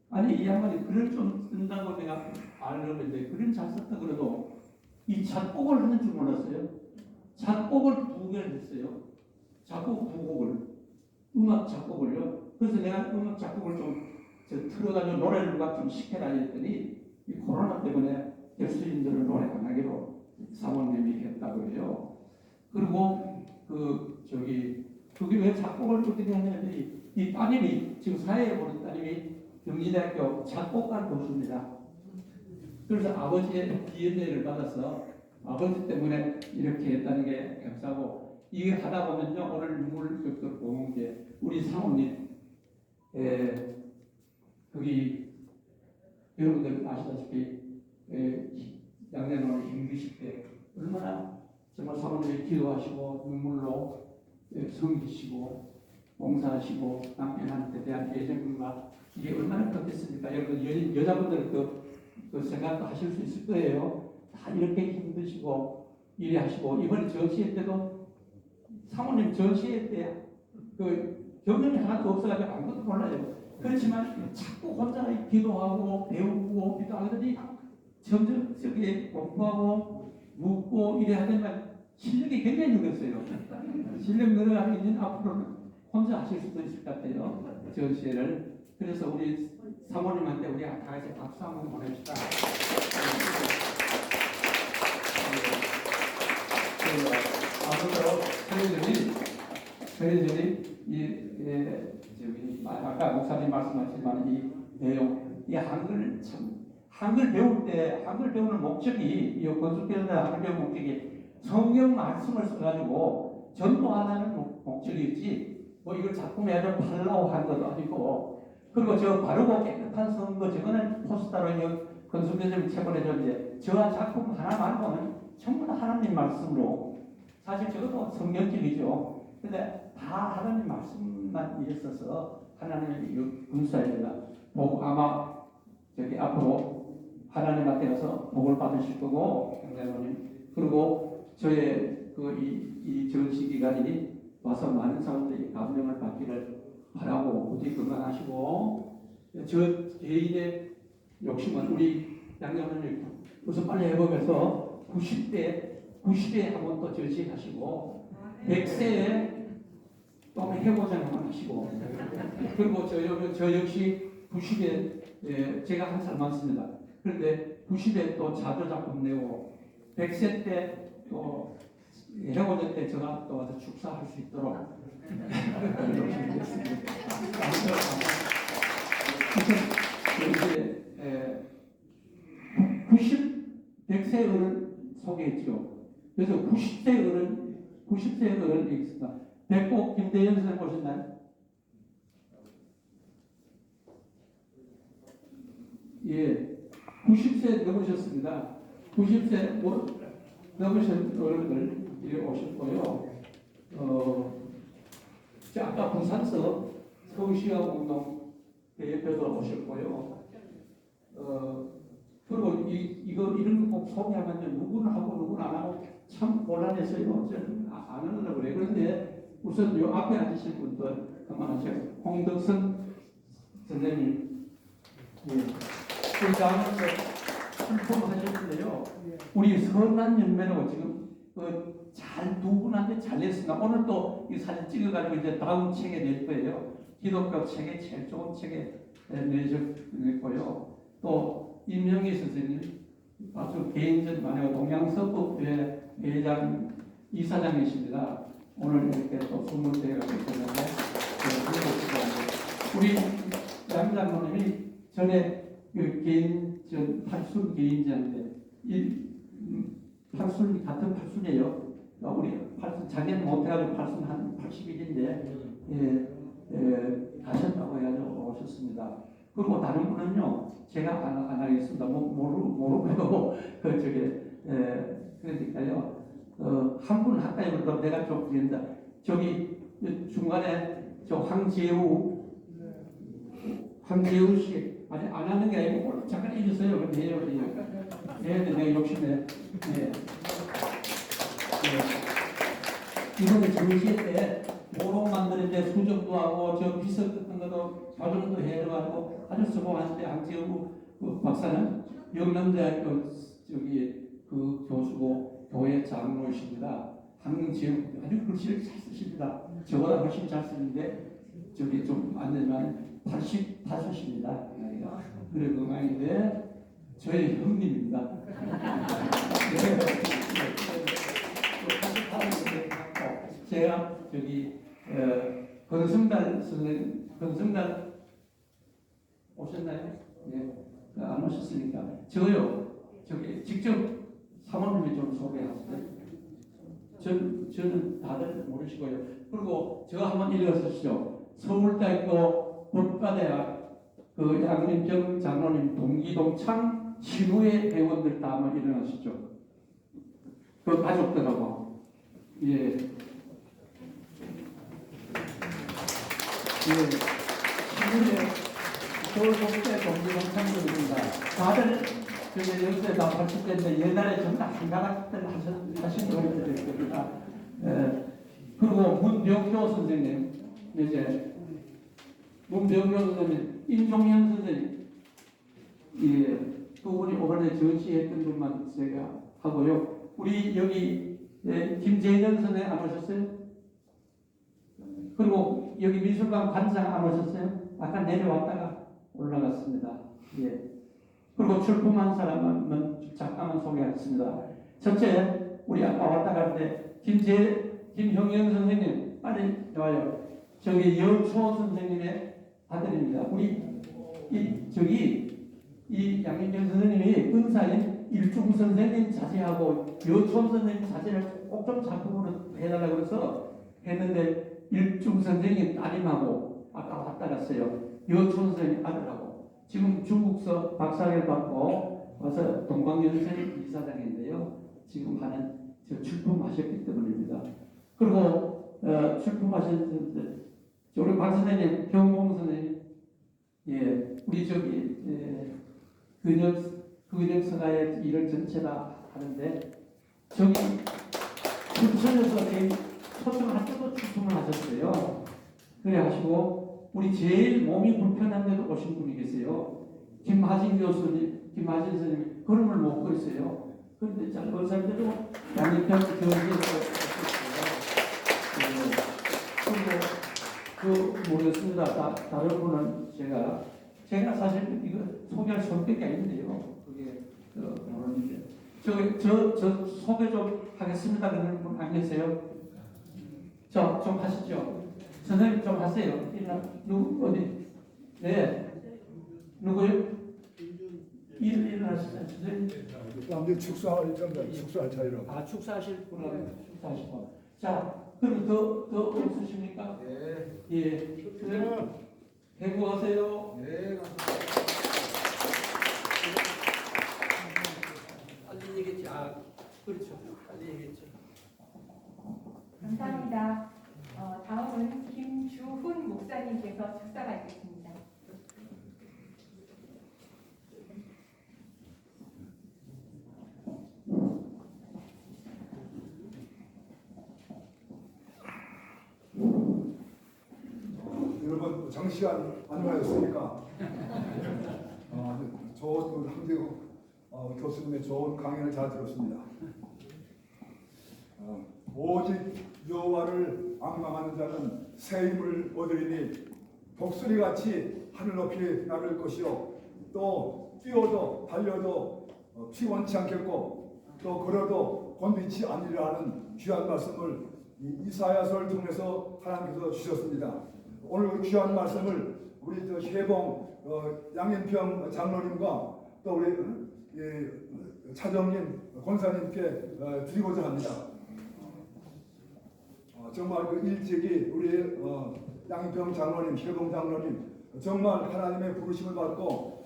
아니 이 양반이 글을 좀 쓴다고 내가 알았는데 글은 잘 썼다 그래도 이 작곡을 하는 줄 몰랐어요. 작곡을 2개를 했어요. 작곡 2곡을 음악 작곡을요. 그래서 내가 음악 작곡을 좀 틀어가지고 노래를 누가 좀 시켜라 했더니 이 코로나 때문에 교수님들은 노래 안 하기로 사모님이 했다고 해요. 그리고 그게 왜 작곡을 어떻게 하냐면 이 따님이 지금 사회에 보는 따님이 경기대학교 작곡가 교수입니다. 그래서 아버지의 DNA를 받아서 아버지 때문에 이렇게 했다는 게 감사하고 이게 하다 보면요 오늘 눈물적으로 보는 게 우리 사모님 거기 여러분들 아시다시피 양내노를 힘드실 때 얼마나 정말 사모님이 기도하시고 눈물로 섬기시고 봉사하시고 남편한테 대한 애정과 이게 얼마나 컸겠습니까? 여러분 여자분들 그 생각도 하실 수 있을 거예요. 다 이렇게 힘드시고 일이 하시고 이번에 전시회 때도 사모님 전시회 때 그 경험이 하나도 없어가지고 아무것도 몰라요. 그렇지만 자꾸 혼자 기도하고 배우고 기도하더니 점점 저기 공부하고 묻고 이래 하더니만 실력이 굉장히 늘었어요. 실력 늘어가면 앞으로는 혼자 하실 수도 있을 것 같아요. 전시회를. 그래서 우리 사모님한테 우리 다 같이 박수 한번 보냅시다. 앞으로 저희들이 아까 목사님 말씀하셨지만 이 내용, 이 한글 배울 때 한글 배우는 목적이 이 건축교사들 한글 배우는 목적이 성경 말씀을 써가지고 전도하라는 목적이었지 뭐 이걸 작품에 좀 팔라고 한 것도 아니고 그리고 저 바르고 깨끗한 성거 저거는 포스터로 건축교사님 채권해줬는데 저 작품 하나 말고는 전부 다 하나님 말씀으로 사실 저것도 성경적이죠. 근데 다 하나님 말씀만 있어서 하나님의 군사에다가 보고 아마 저기 앞으로 하나님한테 가서 복을 받으실 거고 형제님 그리고 저의 이 전시 기간이 와서 많은 사람들이 감명을 받기를 바라고 부디 건강하시고 저 개인의 욕심은 우리 양장로님 우선 빨리 회복해서 90대 한번 또 전시하시고 100세에 해보자 한번 하시고 그리고 저 역시 90에 제가 한 살 많습니다. 그런데 90에 또 자조작품 내고 100세 때 또 해보자 때 제가 또 와서 축사할 수 있도록 이제 100세 어른 소개했죠. 그래서 90세 어른 있습니다. 백곡 김대현 선생님 보셨나요? 예, 90세 넘으셨습니다. 90세 넘으신 어른들 이리 오셨고요. 아까 부산서 서울시각운동 대표도 오셨고요. 그리고 이런 거 꼭 소개하면 누구는 하고 누구는 안 하고 참 곤란해서요. 저는 안 하려고 그래요. 그런데 우선 요 앞에 앉으신 분들 그만하세요. 홍덕선 선생님, 그 다음에 출품하셨는데요. 우리 선한 열매라고 지금 잘 두 분한테 잘 냈습니다. 오늘 또 이 사진 찍어가지고 이제 다음 책에 낼 거예요. 기독교 책에 제일 좋은 책에 냈고요. 또 임영희 선생님 아주 개인전 많이 동양서법회 회장 이사장이십니다. 오늘 이렇게 또 20대가 계셨는데 우리 양 장로님이 전에 그 개인전 팔순 개인전인데 팔순 같은 팔순이에요. 우리 팔순 작년 못해가지고 팔순 한 80일인데 가셨다고 해가지고 오셨습니다. 그리고 다른 분은요 제가 안 하겠습니다. 모르고 그러니까요 한 분 가까이 오니까 내가 좀 그런다. 저기 중간에 저 황재우 씨 아니 안 하는 게 아니고 잠깐 해주세요. 그럼 해요. 해야 돼. 내가 욕심내. 이번에 정시회 때 모로 만드는데 수정도 하고 저 비석 같은 것도 자정도 해가지고 아주 수고하는데 황재우 그 박사는 영남대학교 그 교수고 교회 장로이십니다. 황재우 아주 글씨를 잘 쓰십니다. 저보다 훨씬 잘 쓰는데 좀 안 되지만 85입니다. 그래 건강인데 저희 형님입니다. 제가 권성달 선생님, 권성달 오셨나요? 네, 안 오셨으니까 저요. 직접 사모님이 좀 소개하세요. 저는 다들 모르시고요. 그리고 제가 한번 읽어주시죠. 서울대학교 법과대학 그 양림정 장로님 동기동창 신우의 회원들 다 한번 일어나시죠. 그 가족들하고 서울법대 동기동창들입니다. 다들 연세 다 80대인데 옛날에 전부 다 한가락들 하신 분들입니다. 그리고 문병효 선생님, 문병효 선생님, 임종현 선생님, 두 분이 오번에 전시했던 분만 제가 하고요. 우리 여기 김재현 선생님 안 오셨어요? 그리고 여기 미술관 관장 안 오셨어요? 아까 내려왔다가 올라갔습니다. 그리고 출품한 사람은 잠깐만 소개하겠습니다. 첫째, 우리 아까 왔다 갈 때 김형영 선생님 빨리 와요. 저기 여초원 선생님의 아들입니다. 우리 이 양인경 선생님이 은사인 일중 선생님 자제하고 여초원 선생님 자제를 꼭 좀 작품으로 해달라고 해서 했는데 일중 선생님 따님하고 아까 왔다 갔어요. 여초원 선생님 아들하고 지금 중국서 박사학위를 받고 와서 동방연세 이사장인데요. 지금 하는 출품하셨기 때문입니다. 그리고 출품하셨는데 우리 박 선생님, 경봉 선생님, 우리 근역서가의 일을 전체다 하는데 저기 부천에서 초청할 때도 출품을 하셨어요. 그래 하시고 우리 제일 몸이 불편한데도 오신 분이 계세요. 김하진 선생님 걸음을 못 걸으세요. 그런데 잘 걸으셨는데도 양육편 교수에서 모르겠습니다. 다른 분은 제가 사실 이거 소개할 손밖에 아닌데요. 그게 모르는데 저 소개 좀 하겠습니다. 그런 분 안 계세요? 좀 하시죠. 선생님 좀 하세요. 누구 어디? 네. 누구요? 일하시죠. 선생님. 남들 축사할 건데 축사할 차이로. 축사하실 분은 축사하시고. 자, 그럼 더 없으십니까? 네. 예. 선생님, 행복하세요. 네. 빨리 얘기했지. 그렇죠. 빨리 얘기했죠. 감사합니다. 다음은 김주훈 목사님께서 축사가 있겠습니다. 여러분 장시간 안녕하셨습니까? 좋은 함대우 교수님의 좋은 강연을 잘 들었습니다. 오직 여호와를 앙망하는 자는 새 힘을 얻으리니 독수리같이 하늘 높이 날을 것이요 또 뛰어도 달려도 피곤치 않겠고 또 걸어도 곤비치 아니리라 하는 귀한 말씀을 이사야서를 통해서 하나님께서 주셨습니다. 오늘 그 귀한 말씀을 우리 해봉 양인평 장로님과 또 우리 차정님 권사님께 드리고자 합니다. 정말 그 일찍이 우리 양인평 장로님, 해봉 장로님 정말 하나님의 부르심을 받고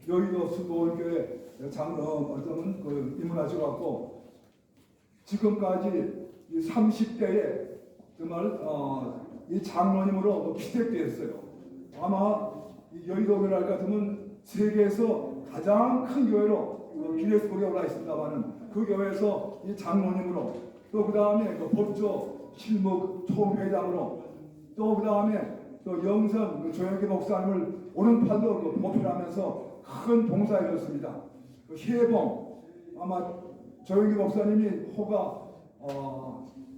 여의도 수도원교회 장로는 입문하셔갖고 지금까지 이 30대에 정말 이 장로님으로 피택되었어요. 아마 이 여의도교회 같으면 세계에서 가장 큰 교회로 기네스북에 올라 있습니다만은 그 교회에서 이 장로님으로 또 그 다음에 법조 실무 총회장으로 또 그 다음에 또 영선 조영기 목사님을 오른팔로 보필하면서 큰 봉사에 이뤘습니다. 해봉 아마 조영기 목사님이 호가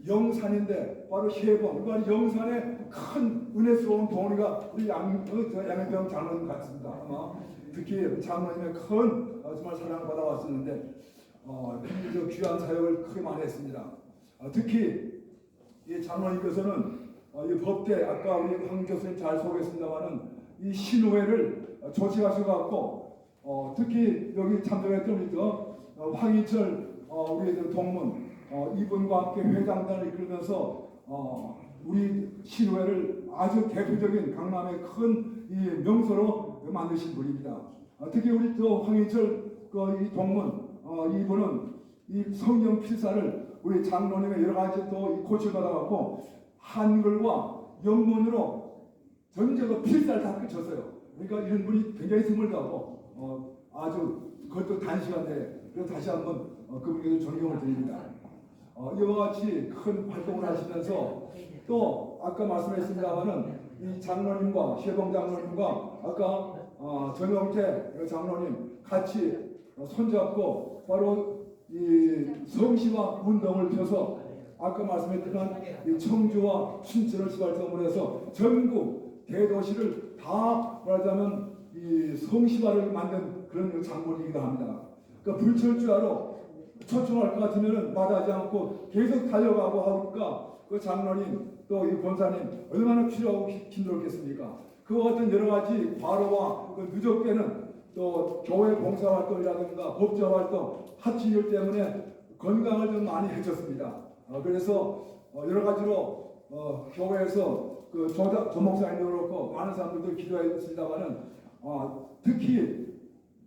영산인데 바로 해봉 바로 영산의 큰 은혜스러운 동원이가 우리 양현병 장로님 같습니다. 아마 특히 장로님의 큰 정말 사랑을 받아왔었는데 귀한 사역을 크게 많이 했습니다. 특히 이 장로님께서는 이 법대 아까 우리 황 교수님 잘 소개했습니다만은 이 신우회를 조직하셔갖고 특히 여기 참석했던 우리 황희철 우리 동문 이분과 함께 회장단을 이끌면서 우리 신우회를 아주 대표적인 강남의 큰 이 명소로 만드신 분입니다. 특히 우리 또 황희철 이 동문 이분은 이 성경 필사를 우리 장로님의 여러 가지 또 코치를 받아갖고 한글과 영문으로 전체가 필사를 다 끝쳤어요. 그러니까 이런 분이 굉장히 드물다고 아주 그것도 단시간 내에 그래서 다시 한번 그분에게 존경을 드립니다. 이와 같이 큰 활동을 하시면서 또 아까 말씀했습니다마는 이 장로님과 해봉 장로님과 아까 전영태 장로님 같이 손잡고 바로 이 성시화 운동을 펴서 아까 말씀했던 이 청주와 춘천을 시발점으로 해서 전국 대도시를 다 말하자면 이 성시화를 만든 그런 장본이기도 합니다. 그러니까 불철주야로 초청할 것 같으면 마다하지 않고 계속 달려가고 하니까 그 장로님 또 이 권사님 얼마나 필요하고 힘들었겠습니까? 그와 같은 여러 가지 과로와 그 누적되는 또 교회 봉사활동이라든가 법조활동, 하치일 때문에 건강을 좀 많이 해줬습니다. 그래서 여러 가지로 교회에서 그 조 목사님도 그렇고 많은 사람들도 기도했습니다만은 특히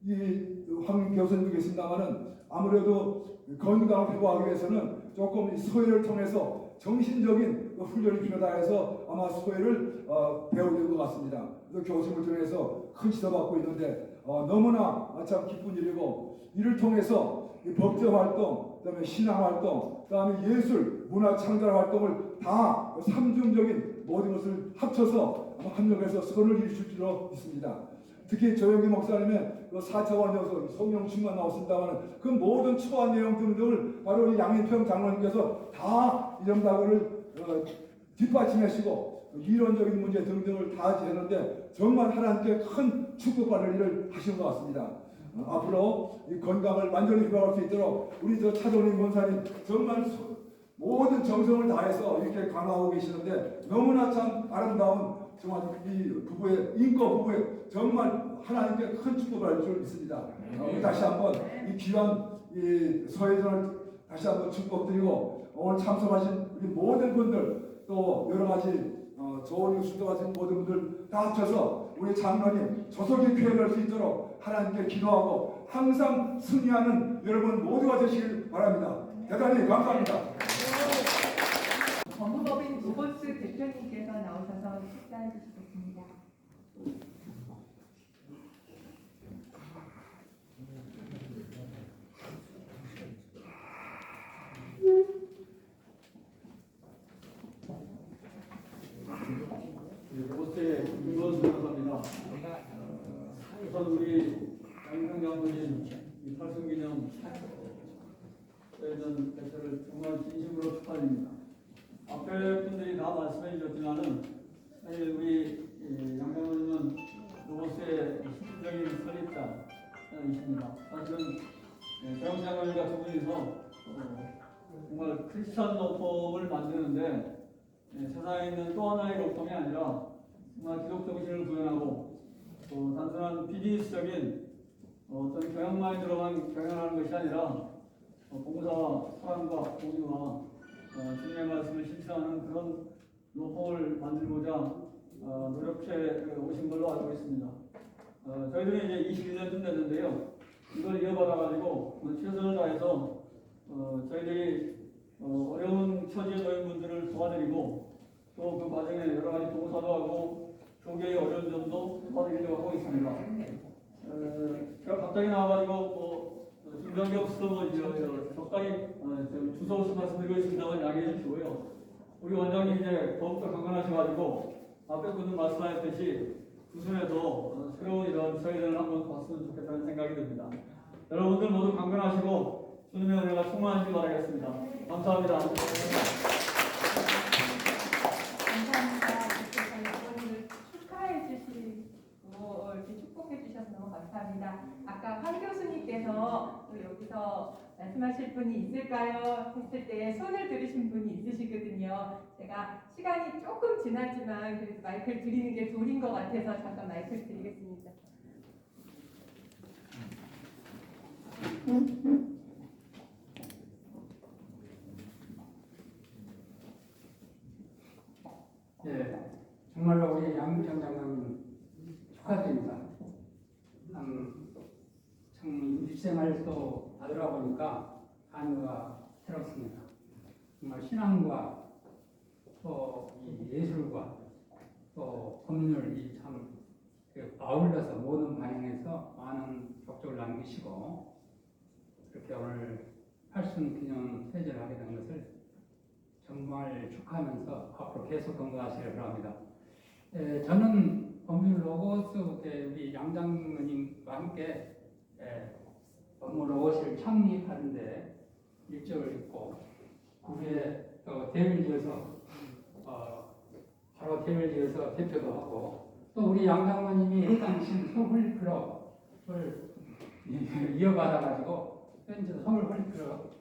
이 황 교수님도 계신다마는 아무래도 건강을 회복하기 위해서는 조금 이 서예를 통해서 정신적인 훈련이 필요하다 해서 아마 서예를 배우는 것 같습니다. 그래서 교수님을 통해서 큰 지도받고 있는데 너무나 참 기쁜 일이고 이를 통해서 이 법조 활동, 그다음에 신앙 활동, 그다음에 예술, 문화 창작 활동을 다 삼중적인 모든 것을 합쳐서 합력해서 선을 이루실 줄로 믿습니다. 특히 조영기 목사님의 그 4차원 요소 성령 충만 나왔습니다만 그 모든 초안 내용 등등을 바로 양인평 장로님께서 다 이런 다고를 뒷받침하시고 이론적인 문제 등등을 다 했는데 정말 하나님께 큰 축복받을 일을 하신 것 같습니다. 앞으로 이 건강을 완전히 회복할 수 있도록 우리 저 차동림 권사님 정말 모든 정성을 다해서 이렇게 강화하고 계시는데 너무나 참 아름다운 정말 이 부부의 인권 부부의 정말 하나님께 큰 축복을 할 줄 믿습니다. 우리 다시 한번 이 귀한 이 서해전을 다시 한번 축복드리고 오늘 참석하신 우리 모든 분들 또 여러 가지 좋은 뉴스도 하신 모든 분들 다 합쳐서 우리 장로님 조속히 표현할 수 있도록 하나님께 기도하고 항상 승리하는 여러분 모두가 되시길 바랍니다. 대단히 감사합니다. 법무법인 로버스 대표님께서 나오셔서 축사해 주시겠습니다. 로버스의 김건수 변호사입니다. 우선 우리 양경 장로님 이 8승기념 저희는 대표를 정말 진심으로 축하드립니다. 앞에 분들이 다 말씀해 주셨지만은 사실 우리 양 장로님은 로버스의 실질적인 설립자이십니다. 사실은 장 장로님과 두 분이서 정말 크리스천 로펌을 만드는데 세상에 있는 또 하나의 로펌이 아니라 정말 기독 정신을 구현하고 또 단순한 비즈니스적인 어떤 경영만에 들어간 경영하는 것이 아니라 봉사와 사랑과 공유와 주님의 말씀을 실천하는 그런 로펌을 만들고자 노력해 오신 걸로 알고 있습니다. 저희들이 이제 21년쯤 됐는데요. 이걸 이어받아가지고 최선을 다해서 저희들이 어려운 처지에 놓인 분들을 도와드리고 또 그 과정에 여러 가지 봉사도 하고 교계의 어려운 점도 도와드리려고 하고 있습니다. 제가 갑자기 나와가지고 준비한 게 없어서 적당히 주소 말씀드리고 있습니다만 양해해 주시고요. 우리 원장님 이제 더욱더 강건하셔가지고 앞에 분들 말씀하셨듯이 구순에도 새로운 이런 저희들을 한번 봤으면 좋겠다는 생각이 듭니다. 여러분들 모두 강건하시고 주님의 은혜가 충만하시기 바라겠습니다. 감사합니다. 감사합니다. 이렇게 저희 축하해 주시고 이렇게 축복해 주셔서 너무 감사합니다. 아까 황 교수님께서 또 여기서 말씀하실 분이 있을까요? 했을 때 손을 들으신 분이 있으시거든요. 제가 시간이 조금 지났지만 그래도 마이크를 드리는 게 도리인 것 같아서 잠깐 마이크를 드리겠습니다. 예, 정말로 우리 양경 장로님 축하드립니다. 참 일생활도 하더라 보니까 감회가 새롭습니다. 정말 신앙과 또 이 예술과 또 법률이 참 아울러서 모든 방향에서 많은 격조를 남기시고 이렇게 오늘 8승 기념 세제를 하게 된 것을 정말 축하하면서 앞으로 계속 건강하시길 바랍니다. 저는 법률 로고스 우리 양 장로님과 함께 법률 로고스를 창립하는데 일정을 있고 그게 또 대회를 지어서 바로 대회를 지어서 대표도 하고 또 우리 양 장로님이 해당신 서울클럽을 이어받아가지고 현재 서울클럽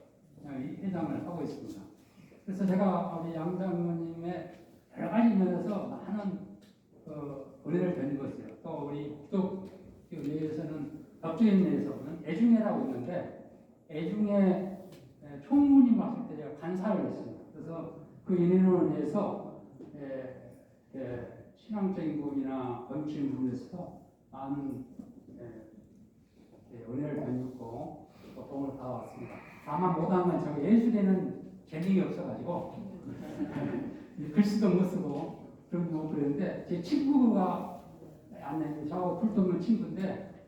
회장을 하고 있습니다. 그래서 제가 우리 양 장로님의 여러 가지 면에서 많은 은혜를 받는 것이요. 또 우리 기독교 내에서는 법조인 내에서는 애중회라고 있는데 애중회 총무님 왔을 때 제가 간사를 했습니다. 그래서 그 인연을 해서 신앙적인 부분이나 정치인 부분에서 많은 은혜를 받고 또 도움을 받아왔습니다. 다만 못한 건 제가 예술에는 재능이 없어가지고 글씨도 못 쓰고 그런 거 그랬는데 제 친구가 저하고 불도는 친구인데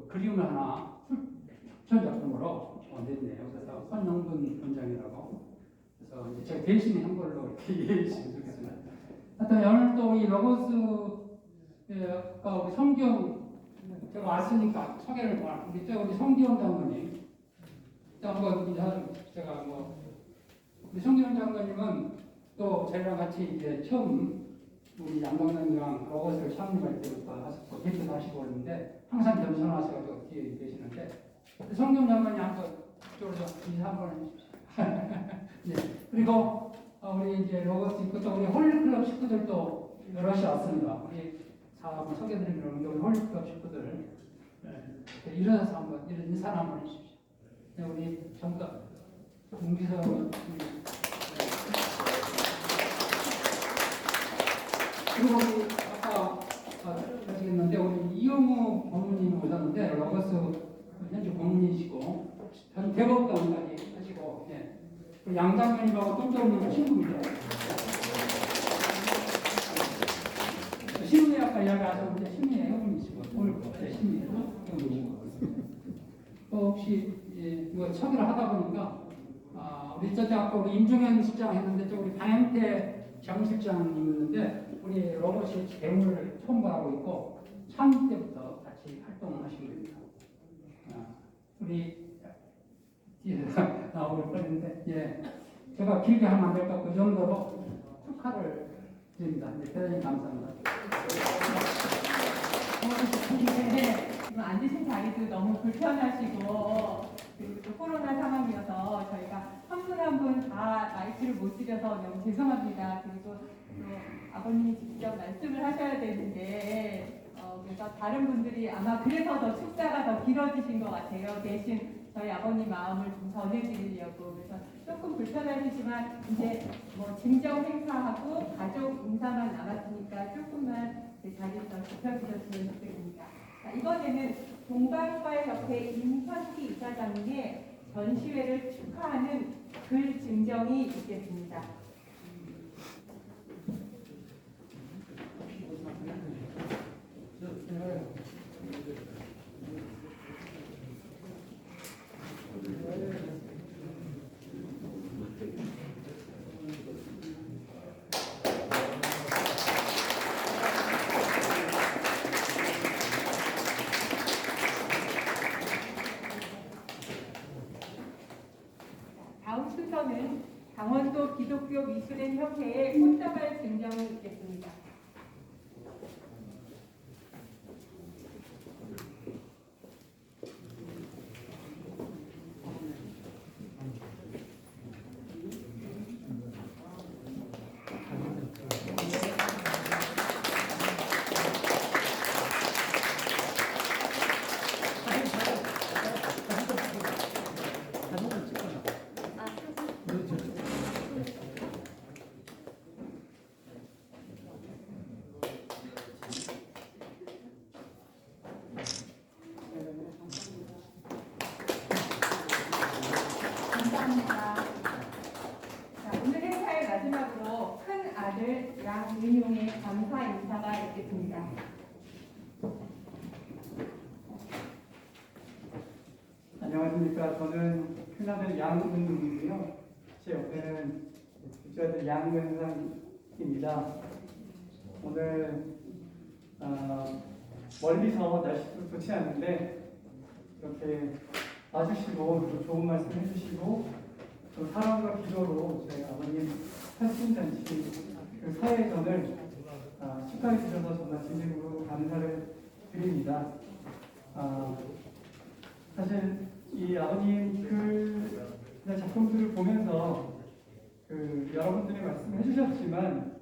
그림을 하나 추천 작품으로 냈네요. 그래서 손영돈 원장이라고 그래서 이제 제가 대신에 한 걸로 이렇게 이해해 주시면 좋겠습니다. 하여튼 오늘 또 이 로고스가 우리 성경 제가 왔으니까 소개를 우리 성기영 장로님 한번 제가 우리 송기훈 장관님은 또 저희랑 같이 이제 처음 우리 양강남이랑 로봇을 창립할 때부터 하셨고 대표도 하시고 그러는데 항상 겸손하셔서 뒤에 계시는데 송기훈 장관님 한번 이쪽으로 인사 한번 해주십시오. 네. 그리고 우리 이제 로봇 있고 또 우리 홀클럽 식구들도 여럿이 왔습니다. 우리 한번 소개드리면 우리 홀클럽 식구들 일어나서 한번 이런 인사를 한번 해주십시오. 네, 우리 정답 문기서 그리고 우리 아까 하시겠는데 우리 이용우 고문님 오셨는데 로버스 현재 고문이시고 전 대법관까지 하시고 예. 우리 양 장관님하고 똥장님 친구입니다. 심리학과 이야기하셨는데 심리의 회원이시고 오늘 심리의 회원이시고 혹시 이거 척을 하다 보니까 우리 저기 아까 우리 임종현 실장 했는데 또 우리 방영태 정실장님이었는데 우리 로봇이 대물을 총괄하고 있고 창립 때부터 같이 활동하시고 있습니다. 우리 뒤에서 나오길 뻔했는데 예, 제가 길게 하면 안 될 것 같고 그 정도로 축하를 드립니다. 네, 대단히 감사합니다. 앉으신 자리도 너무 불편하시고 그리고 또 코로나 상황이어서 저희가 한 분 한 분 다 마이크를 못 드려서 너무 죄송합니다. 그리고 또 아버님이 직접 말씀을 하셔야 되는데 그래서 다른 분들이 아마 그래서 더 축사가 더 길어지신 것 같아요. 대신 저희 아버님 마음을 좀 전해드리려고 그래서 조금 불편하시지만 이제 뭐 증정 행사하고 가족 인사만 남았으니까 조금만 자리에서 지켜주셨으면 좋겠습니다. 자, 이번에는 동방과협회 임현기 이사장님의 전시회를 축하하는 글 증정이 있겠습니다. 다음 순서는 강원도 기독교 미술인 협회의 꽃다발 증정이 있겠습니다. 감사합니다. 자, 오늘 행사의 마지막으로 큰 아들 양은용의 감사 인사가 있겠습니다. 안녕하십니까. 저는 큰아들 양은용이고요. 제 옆에는 둘째 아들 양은상입니다. 오늘 멀리서 날씨도 좋지 않은데 이렇게 와주시고 또 좋은 말씀 해주시고 또 사랑과 기도로 저희 아버님 팔순잔치 그 사회전을 축하해 주셔서 정말 진심으로 감사를 드립니다. 사실 이 아버님 그 작품들을 보면서 여러분들이 말씀해 주셨지만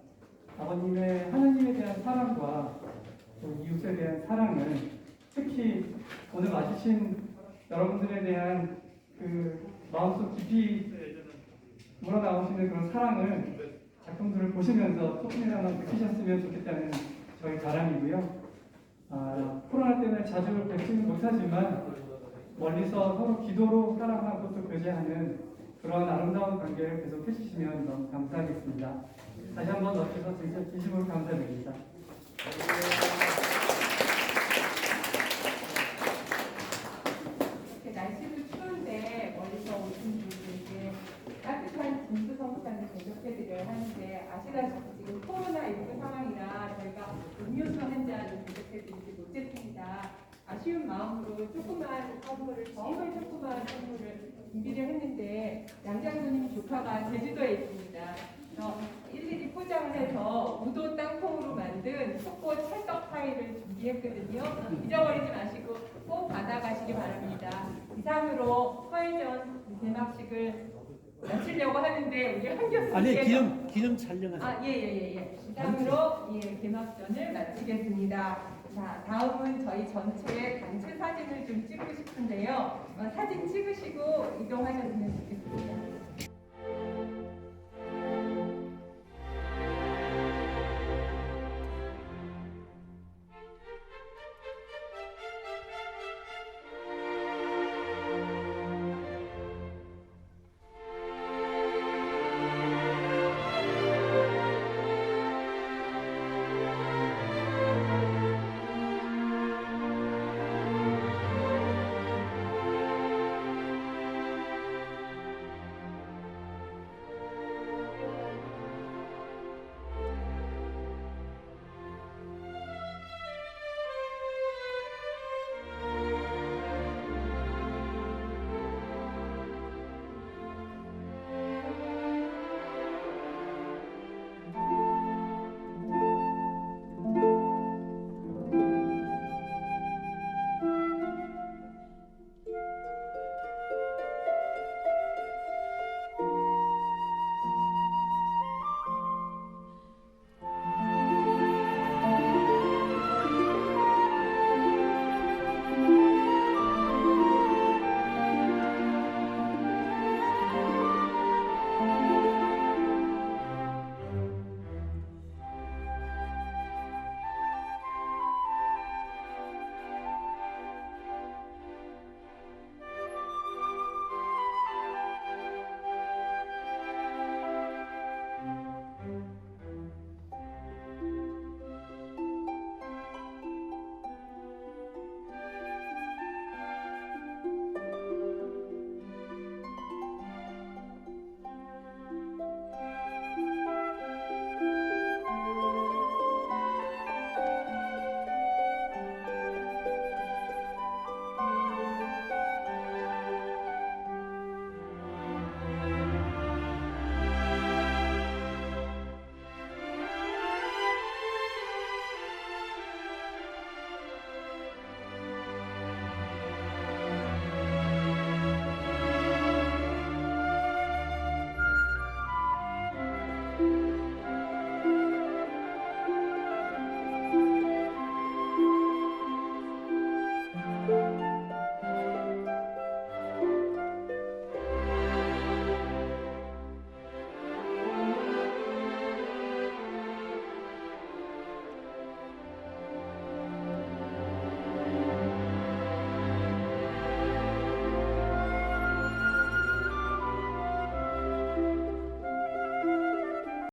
아버님의 하나님에 대한 사랑과 또 이웃에 대한 사랑은 특히 오늘 와주신 여러분들에 대한 그 마음속 깊이 우러나오시는 그런 사랑을 작품들을 보시면서 조금이나마 느끼셨으면 좋겠다는 저희 바람이고요. 코로나 때문에 자주 뵙지는 못하지만 멀리서 서로 기도로 사랑하고 또 교제하는 그런 아름다운 관계를 계속 해주시면 너무 감사하겠습니다. 다시 한번 와주셔서 진심으로 감사드립니다. 날씨도 추운데 멀리서 오신 분들께 따뜻한 진수 성찬을 대접해드려야 하는데 아시다시피 지금 코로나19 상황이라 저희가 음료수 한 잔을 대접해드리지 못했습니다. 아쉬운 마음으로 조그만 선물을 정말 조그만 선물을 준비를 했는데 양 장로님 조카가 제주도에 있습니다. 그래서 일일이 포장을 해서 우도 땅콩으로 만든 속고 찰떡 파이를 준비했거든요. 잊어버리지 마시고 꼭 받아가시기 바랍니다. 이상으로 서해전 개막식을 마치려고 하는데 우리 한 교수님께서 아니 기념 촬영하세요. 예. 이상으로 개막전을 마치겠습니다. 자, 다음은 저희 전체의 단체 사진을 좀 찍고 싶은데요. 사진 찍으시고 이동하셨으면 좋겠습니다.